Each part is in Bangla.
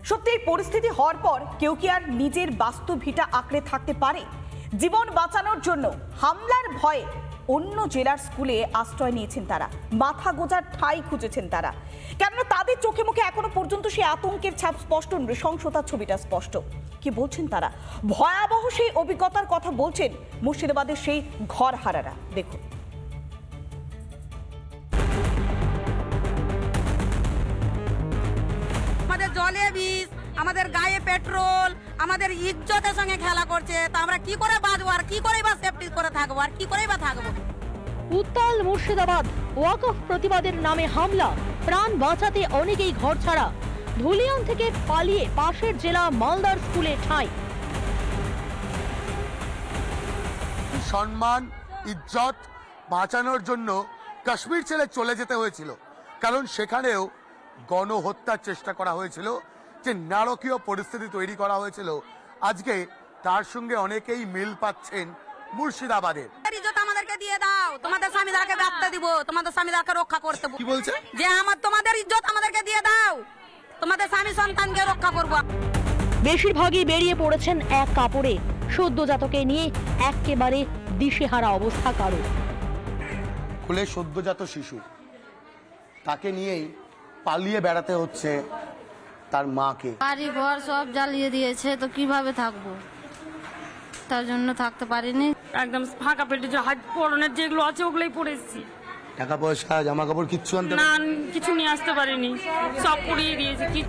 সত্যি এই পরিস্থিতি হওয়ার পর কেউ কি আর নিজের বাস্তু ভিটা আঁকড়ে থাকতে পারে? জীবন বাঁচানোর জন্য হামলার ভয়ে অন্য জেলার স্কুলে আশ্রয় নিয়েছেন তারা, মাথা গোজার ঠাঁই খুঁজেছেন তারা। কেননা তাদের চোখে মুখে এখনো পর্যন্ত সেই আতঙ্কের ছাপ স্পষ্ট, নৃশংসতার ছবিটা স্পষ্ট। কি বলছেন তারা? ভয়াবহ সেই অভিজ্ঞতার কথা বলছেন মুর্শিদাবাদের সেই ঘর হারারা। দেখুন। আমাদের জলে বিষ, আমাদের গায়ে পেট্রোল, আমাদের ইজ্জতের সঙ্গে খেলা করছে। তা আমরা কি করে বাঁচবো, আর কি করে বা সেফটি করে থাকবো, আর কি করে বা থাকবো? উত্তাল মুর্শিদাবাদ, ওয়াকফ প্রতিবাদের নামে হামলা, প্রাণ বাঁচাতে অনেকেই ঘর ছাড়া। ধুলিয়ান থেকে পালিয়ে পাশের জেলা মালদার স্কুলে ঠাঁই। সম্মান ইজ্জত বাঁচানোর জন্য কাশ্মীর ছেড়ে চলে যেতে হয়েছিল, কারণ সেখানেও গণহত্যার চেষ্টা করা হয়েছিল, যে নারকীয় পরিস্থিতি তৈরি করা হয়েছিল। আজকে তার সঙ্গে অনেকেই মিল পাচ্ছেন মুর্শিদাবাদের। ইজ্জত আমাদেরকে দিয়ে দাও, তোমাদের স্বামীদেরকে বাঁচতে দিব, তোমাদের স্বামীদেরকে রক্ষা করতে। কি বলছে? যে তোমাদের ইজ্জত আমাদেরকে দিয়ে দাও, তোমাদের স্বামী সন্তানকে রক্ষা করব। বেশিরভাগই বেরিয়ে পড়েছেন এক কাপড়ে, সদ্যজাতকে নিয়ে একেবারে দিশেহারা অবস্থা কারো। খুলে সদ্যজাত শিশু, তাকে নিয়েই পালিয়ে বেড়াতে হচ্ছে তার মাকে। বাড়ি ঘর সব জ্বালিয়ে দিয়েছে, তো কিভাবে থাকবো? তার জন্য থাকতে পারিনি। একদম ফাঁকা পেটে যে হাত পরনের যেগুলো আছে ওগুলোই পরেছি। টাকা পয়সা জামা কাপড় কিচ্ছু আনতে না, কিছু নিয়ে আসতে পারিনি, সব পুড়িয়ে দিয়েছে। কি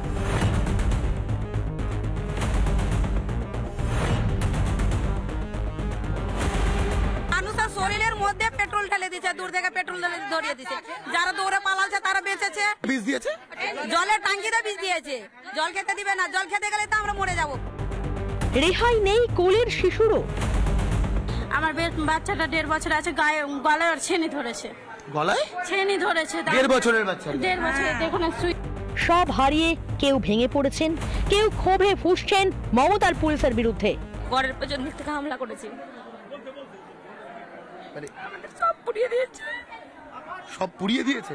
মানুষের শরীরের মধ্যে পেট্রোল ঢেলে দিচ্ছে, দূর থেকে পেট্রোল ধরিয়ে দিচ্ছে। যারা দৌড়ে পালাচ্ছে তারা বেঁচেছে। বিষ দিয়েছে, জলের টাঙ্কিতে বিষ দিয়েছে। জল খেতে দিবে না, জল খেতে গেলে তো আমরা মরে যাবো। রেহাই নেই কোলের শিশুরও। আমার বাচ্চাটা 1.5 বছর আছে, গলায় ছেনি ধরেছে। গলায় ছেনি ধরেছে, 1.5 বছরের বাচ্চা। 1.5 বছরের। দেখুন সব হারিয়ে কেউ ভেঙে পড়েছেন, কেউ ক্ষোভে ফুঁসছেন মমতার পুলিশের বিরুদ্ধে। ঘরের পেছন দিক থেকে হামলা করেছে, সব পুড়িয়ে দিয়েছে। সব পুড়িয়ে দিয়েছে,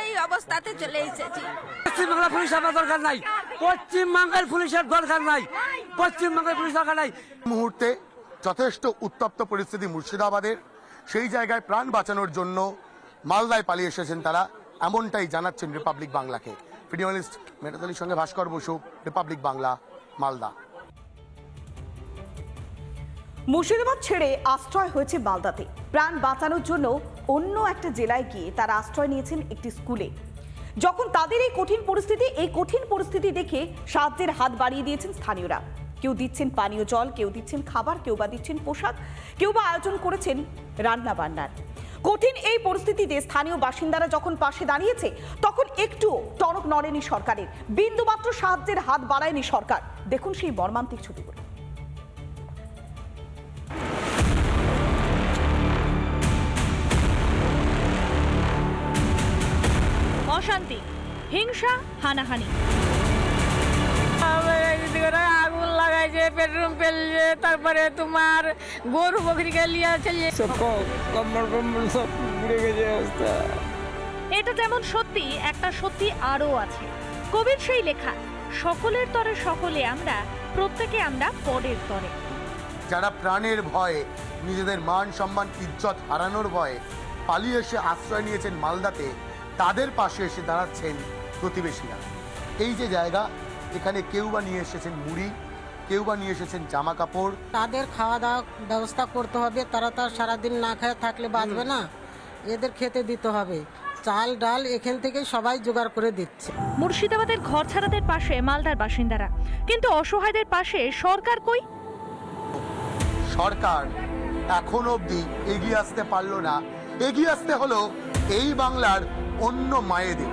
এই অবস্থাতে চলে এসেছি। পশ্চিমবাংলা পুলিশ আমার দরকার নাই, পশ্চিমবঙ্গের পুলিশের দরকার নাই, পশ্চিমবঙ্গের পুলিশ দরকার নাই। মুহূর্তে যথেষ্ট উত্তপ্ত পরিস্থিতি মুর্শিদাবাদের। সেই জায়গায় প্রাণ বাঁচানোর জন্য মালদায় পালিয়ে এসেছেন তারা, এমনটাই জানাচ্ছেন রিপাবলিক বাংলাকে। ভিডিও জার্নালিস্ট মেটাতলির সঙ্গে ভাস্কর বসু, রিপাবলিক বাংলা, মালদা। মুর্শিদাবাদ ছেড়ে আশ্রয় হয়েছে মালদাতে। প্রাণ বাঁচানোর জন্য অন্য একটা জেলায় গিয়ে তারা আশ্রয় নিয়েছেন একটি স্কুলে। যখন তাদের এই কঠিন পরিস্থিতি দেখে সাহায্যের হাত বাড়িয়ে দিয়েছেন স্থানীয়রা। কেউ দিচ্ছেন পানীয় জল, কেউ দিচ্ছেন খাবার, কেউ বা দিচ্ছেন পোশাক, কেউ বা আয়োজন করেছেন রান্না বান্নার। কঠিন এই পরিস্থিতিতে স্থানীয় বাসিন্দারা যখন পাশে দাঁড়িয়েছে, তখন একটু টনক নড়েনি সরকারের, বিন্দুমাত্র সাহায্যের হাত বাড়ায়নি সরকার। দেখুন সেই মর্মান্তিক ছবিগুলো। অশান্তি, হিংসা, হানাহানি। আগুন লাগাইছে, পেট্রোল ফেলছে, তারপরে তোমার গরু বকরিকে লিয়ে চলে সব পুড়ে গেছে অবস্থা। এটা যেমন সত্যি, একটা সত্যি আরও আছে। কবির সেই লেখা, সকলের তরে সকলে আমরা, প্রত্যেকে আমরা পরের তরে। যারা প্রাণের ভয়ে, নিজেদের মান সম্মান ইজ্জত হারানোর ভয়ে পালিয়ে এসে আশ্রয় নিয়েছেন মালদাতে, তাদের পাশে এসে দাঁড়াচ্ছেন প্রতিবেশীরা। এই যে জায়গা, এখানে কেউ বা নিয়ে এসেছেন মুড়ি, কেউ বা নিয়ে এসেছেন জামা কাপড়। তাদের খাওয়া দাওয়া ব্যবস্থা করতে হবে, তারা তো সারাদিন না খেয়ে থাকলে বাঁচবে না, এদের খেতে দিতে হবে। চাল ডাল এখান থেকে সবাই জোগাড় করে দিচ্ছে। মুর্শিদাবাদের ঘর ছাড়াদের পাশে মালদার বাসিন্দারা, কিন্তু অসহায়দের পাশে সরকার কই? সরকার এখন অবধি এগিয়ে আসতে পারলো না। এগিয়ে আসতে হলো এই বাংলার অন্য মায়েদের।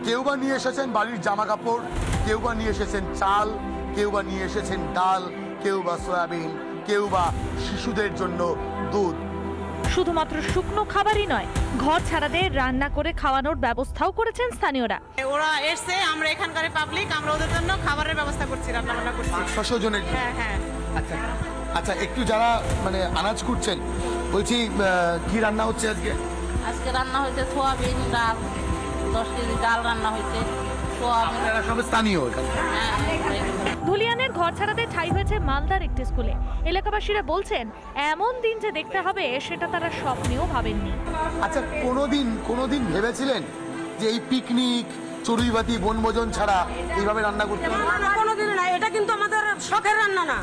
কেউ বা নিয়ে এসেছেন বাড়ির জামা কাপড়, কেউ বা নিয়ে এসেছেন চাল, কেউ বা নিয়ে এসেছেন ডাল, কেউ বা সয়াবিন, কেউ বা শিশুদের জন্য দুধ। শুধুমাত্র শুকনো খাবারই নয়, ঘর ছাড়াদের রান্না করে খাওয়ানোর ব্যবস্থাও করেছেন স্থানীয়রা। ওরা এসছে, আমরা এখানকার পাবলিক, আমরা ওদের জন্য খাবারের ব্যবস্থা করছি, রান্না বান্না করছি। 500 জনের? হ্যাঁ হ্যাঁ। আচ্ছা আচ্ছা, একটু যারা মানে আনাজ করছেন, বলছি কি রান্না হচ্ছে আজকে? আজকে রান্না হয়েছে সোয়াবিন, ডাল, 10 কেজি ডাল রান্না হয়েছে। এরা সব স্থানীয় এখানে। ধুলিয়ানের ঘর ছাড়াতে ঠাঁই হয়েছে মালদার একটি স্কুলে। এলাকাবাসীরা বলছেন এমন দিন যে দেখতে হবে সেটা তারা স্বপ্নেও ভাবেননি। আচ্ছা, কোনোদিন ভেবেছিলেন যে এই পিকনিক, চড়ুইভাতি, বনভোজন ছাড়া এইভাবে রান্না করতে হবে? কোনোদিন না, এটা কিন্তু আমাদের শখের রান্না না।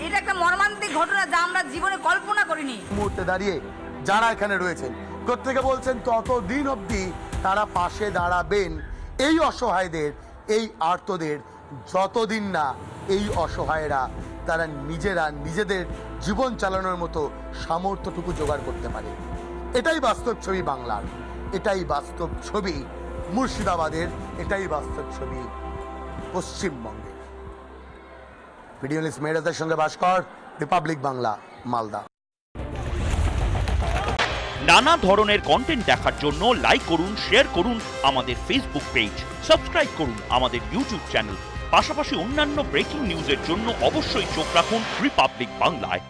এটা একটা মর্মান্তিক ঘটনা যা আমরা জীবনে কল্পনা করিনি। মুহূর্তে দাঁড়িয়ে যারা এখানে রয়েছেন প্রত্যেকে বলছেন ততদিন অবধি তারা পাশে দাঁড়াবেন এই অসহায়দের, এই আর্তদের, যতদিন না এই অসহায়রা তারা নিজেদের জীবন চালানোর মতো সামর্থ্যটুকু জোগাড় করতে পারে। এটাই বাস্তব ছবি বাংলার, এটাই বাস্তব ছবি মুর্শিদাবাদের, এটাই বাস্তব ছবি পশ্চিমবঙ্গের। ভিডিও লিস্ট মেয়েরাদের সঙ্গে ভাস্কর, রিপাবলিক বাংলা, মালদা। নানা ধরনের কন্টেন্ট দেখার জন্য লাইক করুন, শেয়ার করুন আমাদের ফেসবুক পেজ, সাবস্ক্রাইব করুন আমাদের ইউটিউব চ্যানেল। পাশাপাশি অন্যান্য ব্রেকিং নিউজের জন্য অবশ্যই চোখ রাখুন রিপাবলিক বাংলায়।